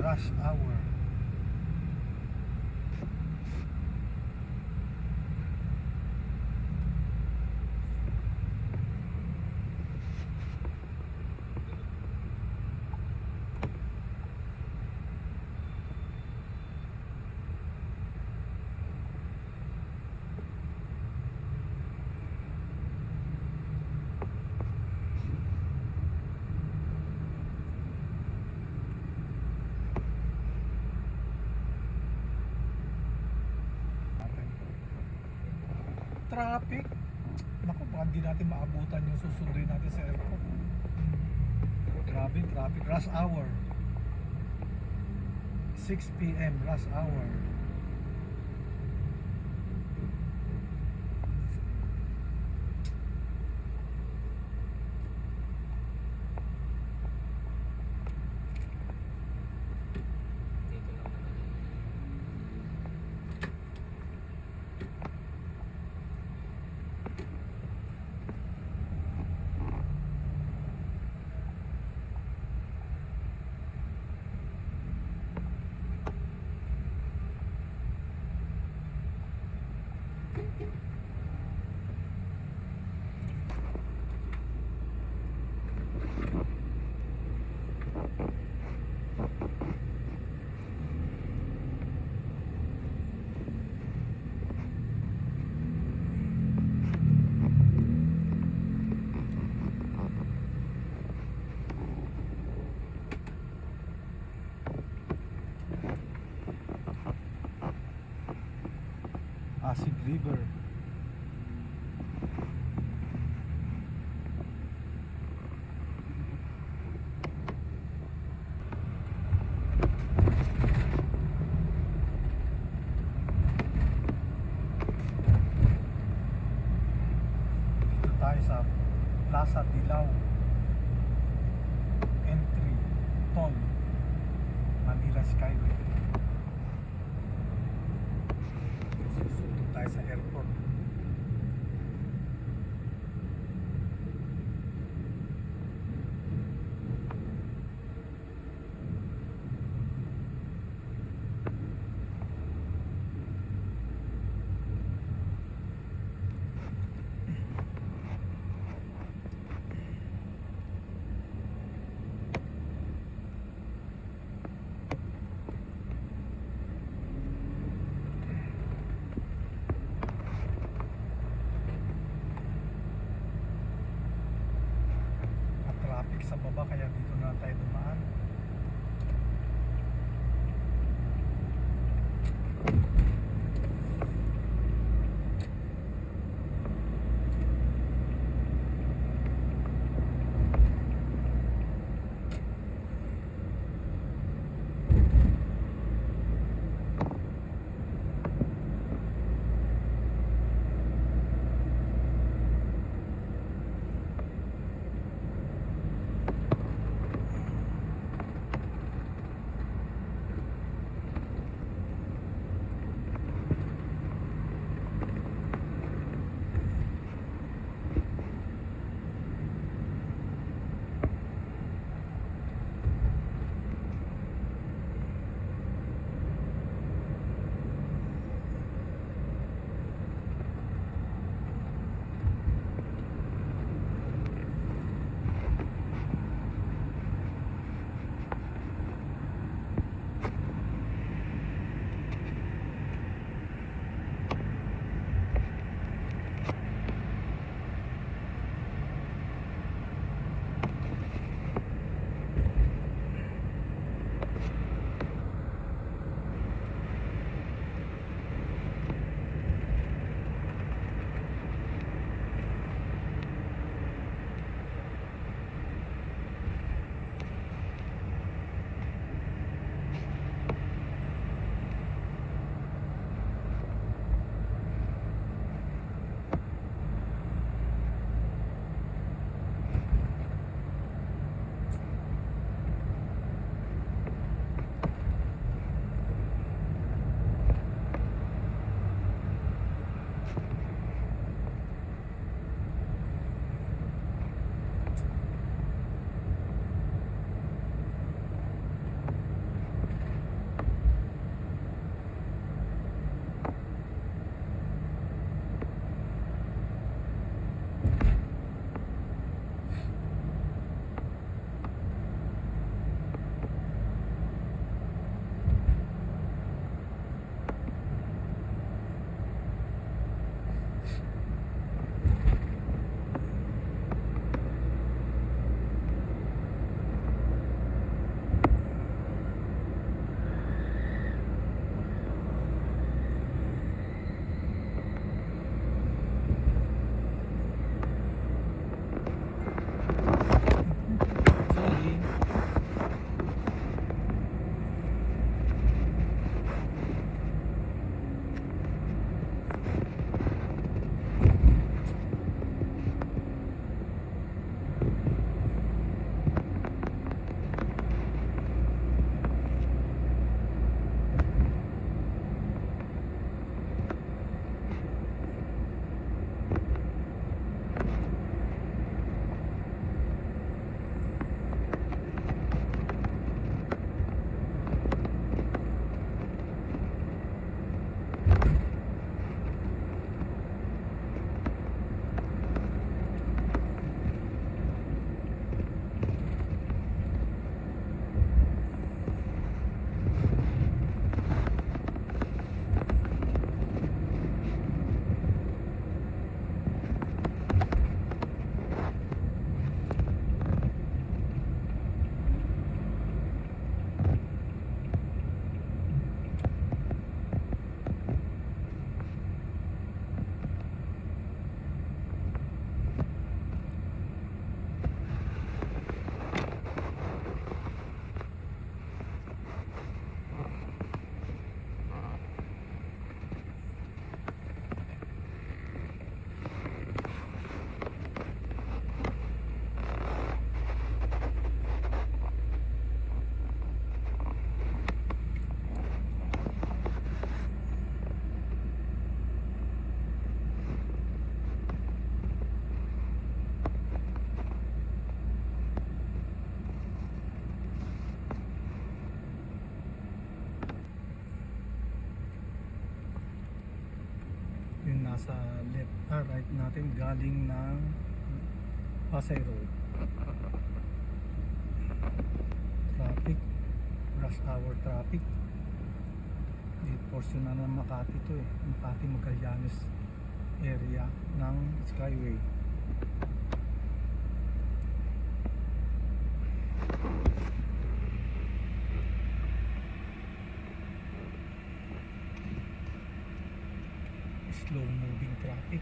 rush hour. Traffic. Naku, baka hindi natin maabutan yung susunduin natin sa airport. Grabe, traffic. Rush hour. 6 p.m. rush hour. Dito lang naman. Pasig River. Dito tayo sa Plaza Dilaw. Entry Toll, Manila Skyway. Susundot tayo sa airport. Traffic sa baba kaya dito na tayo dumaan. sa right natin galing ng Pasay Road. Traffic, rush hour traffic. Di portion na ng Makati to eh. Makati Magallanes area ng Skyway. Slow moving traffic.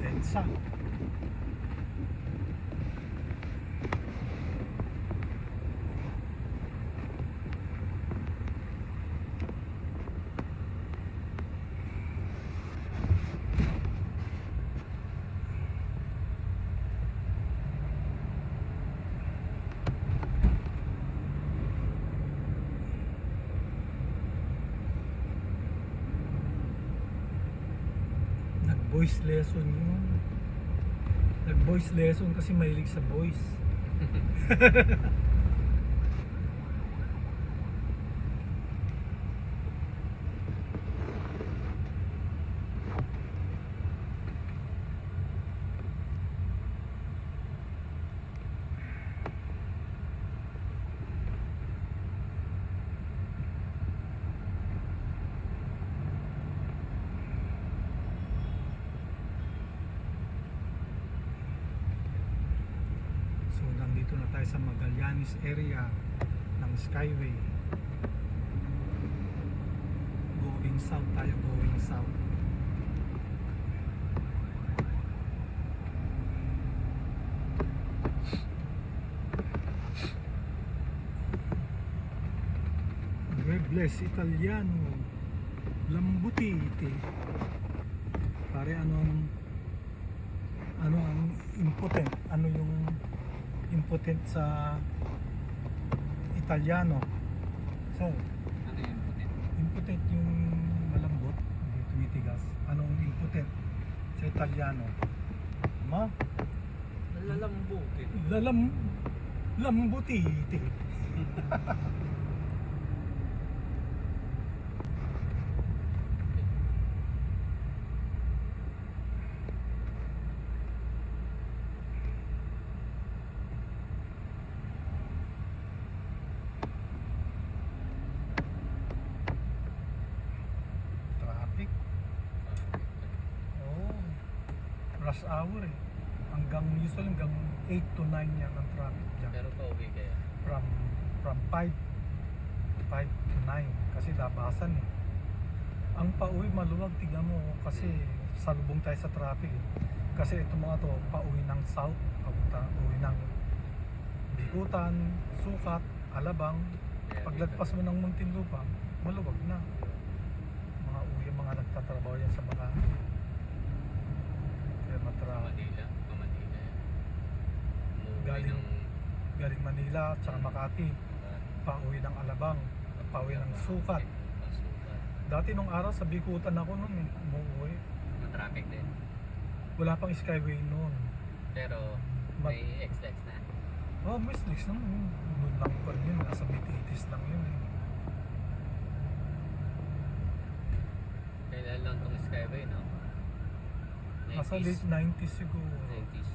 EDSA. Voice lesson yun. Nag-voice lesson kasi mahilig sa voice. So nandito na tayo sa Magallanes area ng Skyway. Going south tayo, going south. Muebles Italiano, Lambutiti. Pare ano ang impotent? Ano yung impotent sa Italiano? So, Ano yun? impotent yung malambot, hindi tumitigas. Anong impotent sa Italiano? Ma? Nalalambutin. Lambutiti. Traffic. Oh, rush hour eh. Usually hanggang 8 to 9 yan ang traffic dyan. Pero pauwi kaya. From 5 to 9 kasi labasan eh. Ang pauwi maluwag, tignan mo kasi salubong tayo sa traffic eh. Kasi itong mga to pauwi ng south, pauwi ng Bikutan, Sukat, Alabang. Paglagpas mo ng Muntinlupa, maluwag na. Mga uwi, mga nagtatrabaho yan sa mga Manila. Manila yan. Umuwi Galing- ng galing Manila Manila, tsaka Makati. Pauwi ng Alabang, pauwi ng Sukat. Sukat. Dati nung araw sa Bikutan ako noon eh, umuwi. Traffic din. Wala pang Skyway noon. Pero may X-Lex na. Oh, may slicks naman. Noon lang pa yun, nasa Mititis lang yun eh. Kailan lang itong Skyway, no? Nasa late 90s siguro. 90s.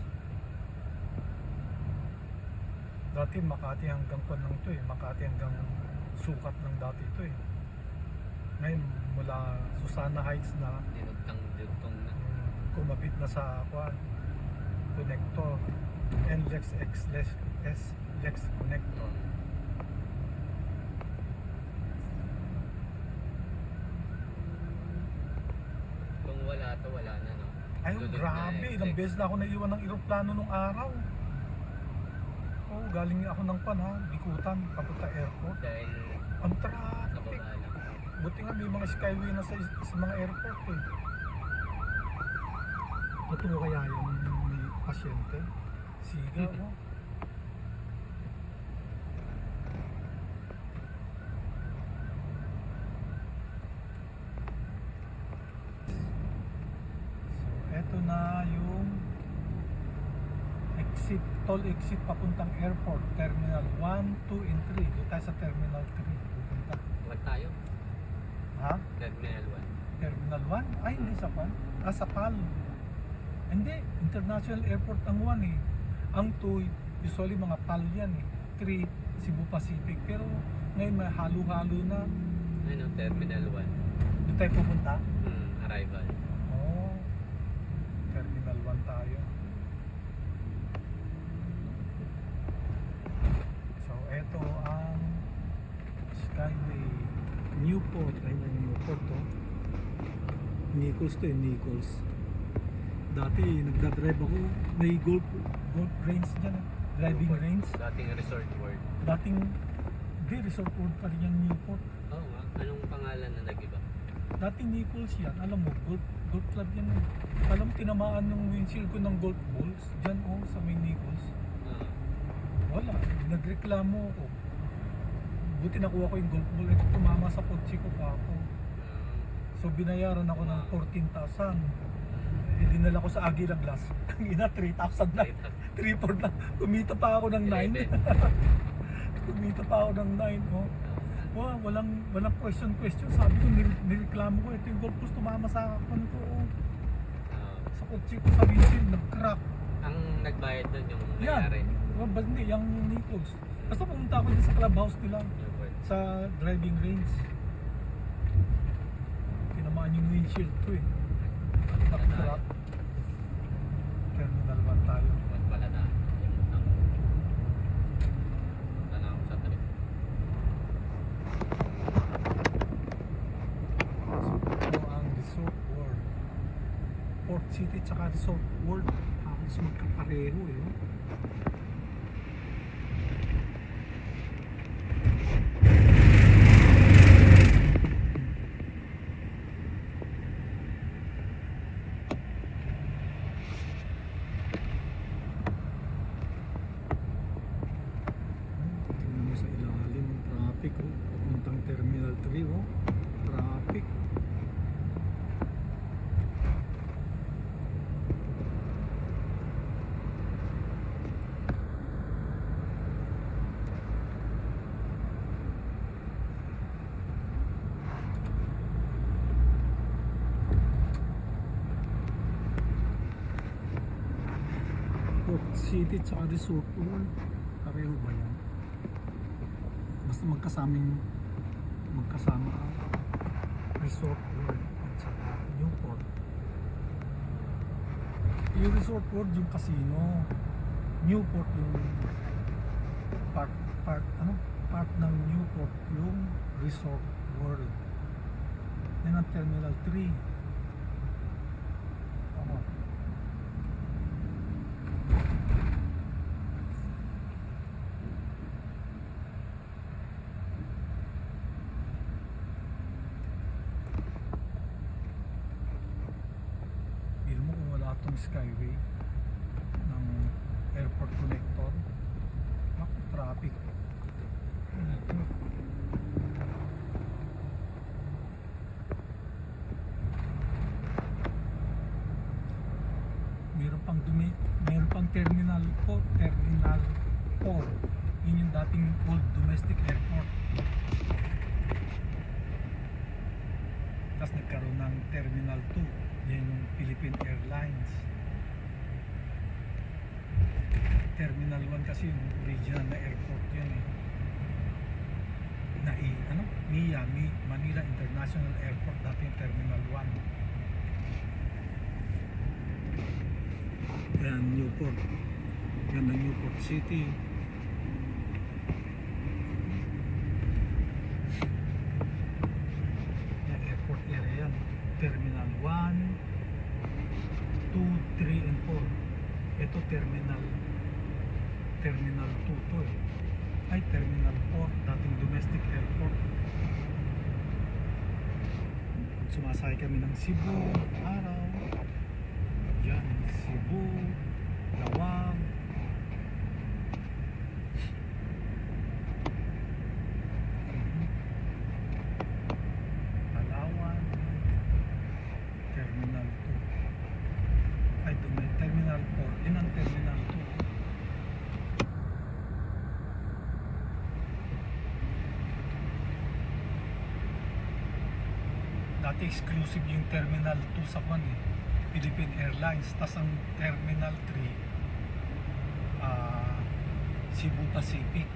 Dati Makati hanggang Kwan lang to eh. Makati hanggang Sukat lang dati to eh. Ngayon mula Susana Heights na Dinugtong na. kumabit na sa Kwan connector. NLEX Lex connector. Kung wala to, wala na, no? Ay, Lulog na grabe. Ilang X-Lex. beses na ako naiwan ng eroplano nung araw. Oh, galing ako ng Pan ha, Bikutan, papunta airport. Dahil Ang sa traffic. baba lang. Buti nga may mga skyway na sa mga airport eh. Totoo kaya yung may pasyente? Siga mo. So, eto na yung exit, toll exit papuntang airport, Terminal 1, 2, and 3. Doon tayo sa Terminal 3 pupunta. Huwag tayo. Ha? Terminal 1. Terminal 1? Ay, hindi sa PAL. Sa PAL. Hindi, International Airport ang 1 eh. Ang 2, usually mga PAL yan eh. 3, Cebu Pacific. Pero ngayon may halo-halo na. Ano, Terminal 1. Doon tayo pupunta? Arrival. Oh, Terminal 1 tayo. So, eto ang Skyway Newport. Ayun, Newport to. Nichols to eh, Nichols. Dati nagdadrive ako, may golf range dyan eh. Driving Newport. range. Dating resort world. Dating, hindi, resort world pa rin yung Newport. Oo nga. Anong pangalan na nag-iba? Dating Nichols yan, alam mo, golf club yan eh. Alam, tinamaan yung windshield ko ng golf balls. Dyan oh, sa may Nichols. Ah, Wala, nagreklamo ako. Buti nakuha ko yung golf ball, ito tumama sa kotse ko pa ako. So binayaran ako ng 14,000. Eh dinala ko sa Aguila Glass. Ang ina 3,000 na. 3,400 na. Kumita pa ako ng 9. 11. Kumita pa ako ng 9. Oh. Walang question. Sabi ko, nireklamo ko. Ito yung golf ball tumama sa akin ko. Oh. Sa kotse ko sa windshield, nag-crack. Ang nagbayad doon yung Yan. mayari. Hindi, yung Nichols. Basta pumunta ako din sa clubhouse nila. Newport. Sa driving range. Tinamaan yung windshield ko eh. Nag-crack. Terminal 1 tayo. Huwag pala na. Yung tanaw sa trip. So, ito ang Resort World. Port City tsaka Resort World. Halos magkapareho eh. Tingnan mo sa ilalim ng traffic oh. Papuntang Terminal 3 oh. Traffic. Port City tsaka Resort World. Pareho ba yan? Basta magkasama ang Resort World at saka Newport. Yung Resort World yung casino. Newport yung part ng Newport yung Resort World. Yan ang Terminal 3. Tama. Biro mo kung wala itong skyway ng airport connector, naku, traffic. Meron pang terminal 4. Yun yung dating old domestic airport. Tapos nagkaroon ng terminal 2. Yan yung Philippine Airlines. Terminal 1 kasi yung original na airport yun eh. MIA, Manila International Airport, dati yung Terminal 1. Yan, Newport. Yan ang Newport City. Yan, airport area yan. Terminal 1, 2, 3, and 4. Ito Terminal 2 to eh. Ay, Terminal 4, dating domestic airport. Sumasakay kami ng Cebu, araw. Yan, Cebu, Lawag. Palawan. Terminal 2. Ay, Terminal 4. Yan ang Terminal 2. Dati exclusive yung Terminal 2 sa Philippine Airlines. Tas ang Terminal 3 Cebu Pacific.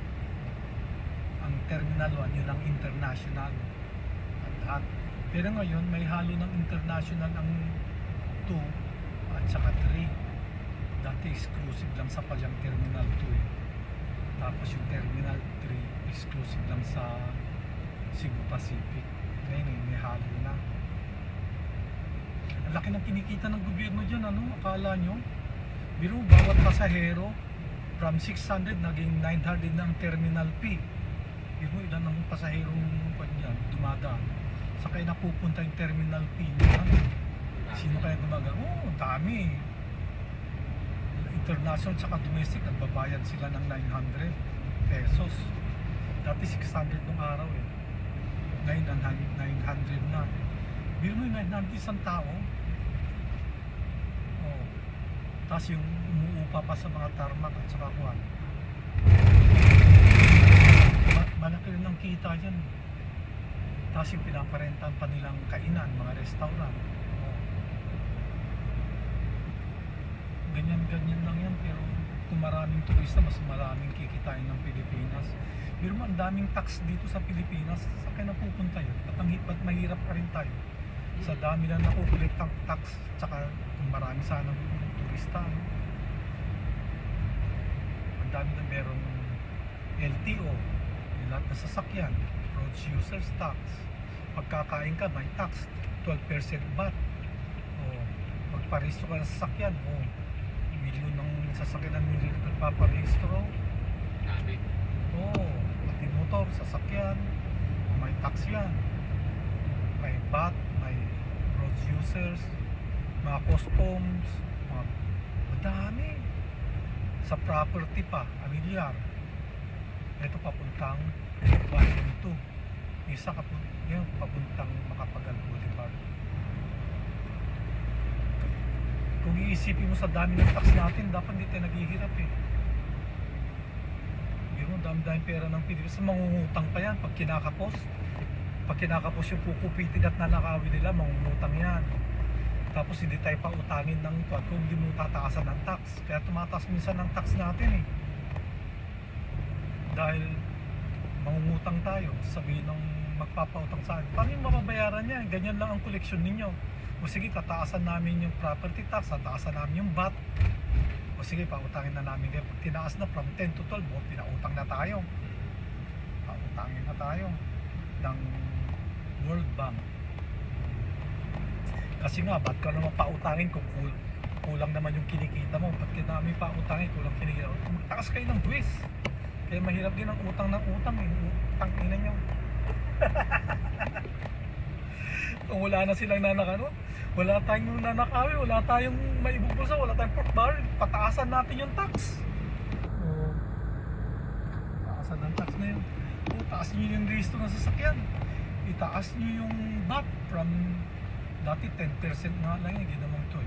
Ang Terminal 1 yun ang international at lahat. Pero ngayon may halo ng international ang 2 at saka 3. Dati exclusive lang sa palyang Terminal 2 eh. Tapos yung Terminal 3 exclusive lang sa Cebu Pacific. Ngayon eh, may halo na. Ang laki ng kinikita ng gobyerno dyan, akala nyo? Biro, bawat pasahero from 600 naging 900 na ang terminal fee. Biro, ilan ang pasaherong dumadaan. Sa kaya napupunta yung terminal fee nyo. Sino kaya gumaga? Dami. International tsaka domestic, nagbabayad sila ng 900 pesos. Dati 600 nung araw eh. Ngayon 900 na. Biro mo yung 900 isang tao. Tapos yung umuupa pa sa mga tarmac at saka kuwan. Malaki rin ang kita dyan. Tapos yung pinaparentan pa nilang kainan, mga restaurant. Ganyan lang yan, pero kung maraming turista, mas maraming kikitain ng Pilipinas. Pero ang daming tax dito sa Pilipinas, sa kaya napupunta yun? Ba't mahirap pa rin tayo? Sa dami na nakukulit ang tax, tsaka kung marami sanang turista. Ang dami na merong LTO, yung lahat na sasakyan, road users tax. Pagkakain ka, may tax, 12% VAT. Magparehistro ka ng sasakyan, milyon ng sasakyan ng milyon nagpaparehistro. Grabe. Pati motor, sasakyan, may tax yan. May VAT, may road users, mga customs, madami. Sa property pa, amilyar. Ito papuntang Bayan 2. Isa papuntang Macapagal Boulevard. Kung iisipin mo sa dami ng tax natin, dapat hindi tayo naghihirap eh. Dami-dami pera ng Pilipinas. Mangungutang pa yan pag kinakapos. Pag kinakapos yung kukupitin at nanakawin nila, mangungutang yan. Tapos hindi tayo pa utangin ng kung hindi mo tataasan ng tax. Kaya tumataas minsan ng tax natin eh. Dahil mangungutang tayo. Sabihin ng magpapautang sa akin, paano yung mababayaran niya? Ganyan lang ang koleksyon ninyo. O sige, tataasan namin yung property tax, tataasan namin yung VAT. O sige, pautangin na namin kayo. Pag tinaas na from 10 to 12, pinautang na tayo. Pautangin na tayo ng World Bank. Kasi nga, ba't ka naman pautangin kung kulang naman yung kinikita mo? Ba't ka namin pautangin, kulang kinikita mo? Magtakas kayo ng buwis. Kaya mahirap din ang utang ng utang eh. Utang ina nyo. Kung wala na silang nanakano, wala tayong nanakawi, wala tayong maibubulsa, wala tayong pork barrel, pataasan natin yung tax. Taasan ng tax na yun. O, taas nyo yung rehistro ng sasakyan. Itaas nyo yung VAT from dati 10% nga lang yung ginamang tol.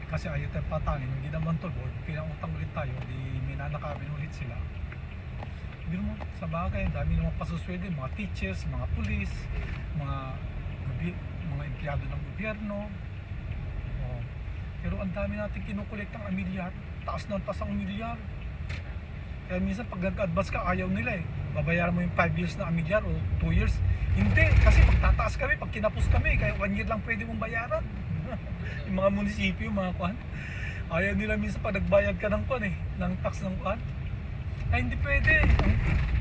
Kasi ayaw tayo patangin, yung ginamang tol, pinangutang ulit tayo, di minanakabin ulit sila. Hindi mo, sa bagay, ang dami naman pasuswede, mga teachers, mga police, mga empleyado ng gobyerno. Oh. Pero ang dami natin kinukolektang amilyar, taas ng taas ang amilyar. Kaya minsan pag nag-advance ka, ayaw nila eh. Babayaran mo yung 5 years na amilyar o 2 years. Hindi, kasi pagtataas kami, pag kinapos kami, kaya 1 year lang pwede mong bayaran. Yung mga munisipyo, yung mga kuhan. Ayaw nila minsan pag nagbayad ka ng kuhan eh, ng tax ng kuhan. Ay hindi pwede.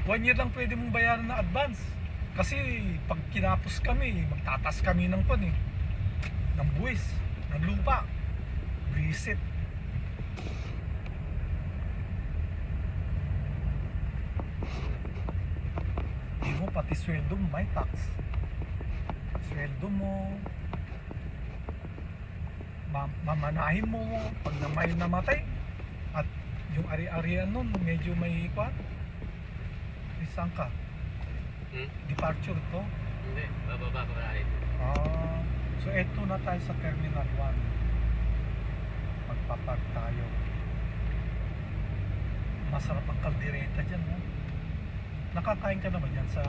1 year lang pwede mong bayaran na advance. Kasi pag kinapos kami, magtatas kami ng kuhan eh. Ng buwis, ng lupa. Reset. Hindi mo pati sweldo mo may tax. Sweldo mo, mamanahin mo pag may namatay. At yung ari-arian nun, medyo may ikwan. Isang ka? Departure to? Hindi, bababa pa tayo. So eto na tayo sa Terminal 1. Magpapark tayo. Masarap ang kaldereta dyan, no? Nakakain ka naman dyan sa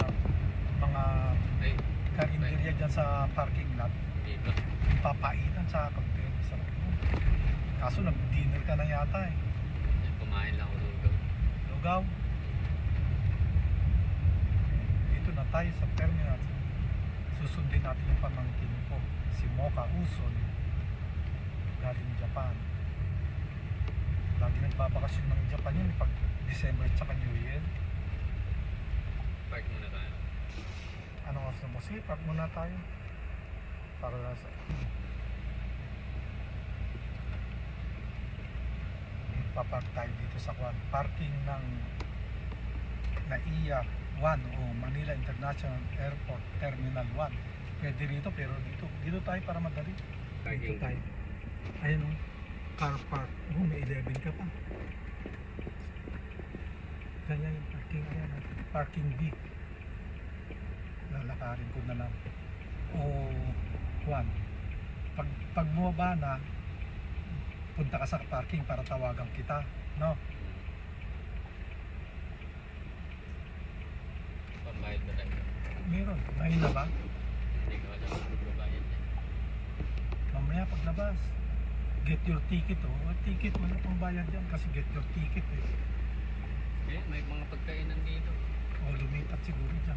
mga Ay, karinderya dyan sa parking lot. dito. Papaitan sa kaldereta. Sarap mo. Kaso nag-dinner ka na yata eh. Kumain lang ako lugaw. Lugaw. Dito na tayo sa terminal. Susundin natin yung pamangkin ko, si Mocha Uson, galing Japan. Lagi nagbabakasyon ng Japan yun pag December tsaka New Year. Park muna tayo. Ano gusto mo? Sige, park muna tayo. Para sa... Papark tayo dito sa parking ng NAIA 1 o Manila International Airport Terminal 1. Pwede rito pero dito tayo para madali. Dito tayo. Ayun o, car park. Oh, may 11 ka pa. Ganyan yung parking. Ayan, parking B. Lalakarin ko na lang. O, 1. Pag bumaba na, punta ka sa parking para tawagan kita, no? Pambayad ba tayo? Meron. Ngayon na ba? Hindi ko alam kung magbabayad yan. Mamaya paglabas, get your ticket oh. Ticket, wala pang bayad yan kasi get your ticket eh. Eh, may mga pagkainan dito. O lumipat siguro dyan.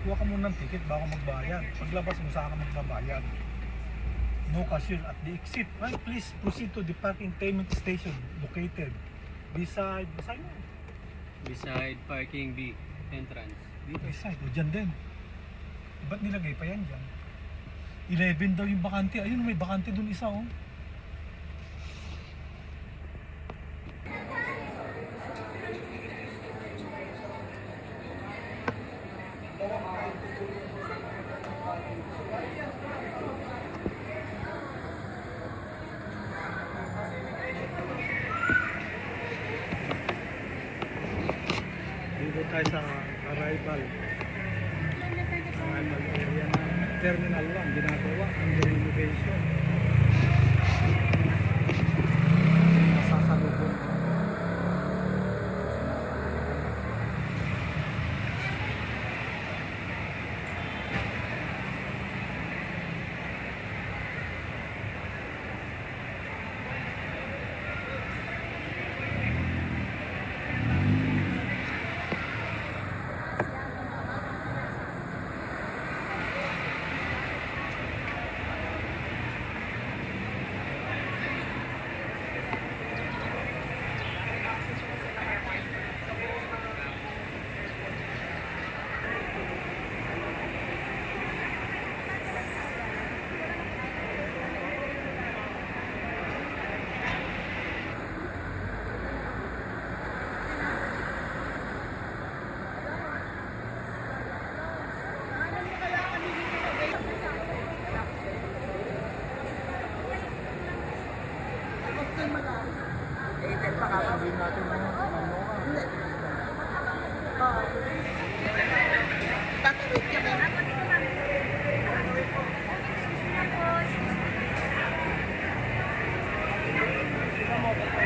Kuha ka muna ng ticket bago magbayad. Paglabas mo saan ka magbabayad. No cashier at the exit. Well, please proceed to the parking payment station located beside mo. Beside parking B entrance. Dito beside, o dyan din. Ba't nilagay pa yan dyan? 11 daw yung bakante. Ayun, may bakante dun isa oh. Dito tayo sa arrival area ng Terminal 1. Ginagawa ang renovation. Nasasalubong. mo.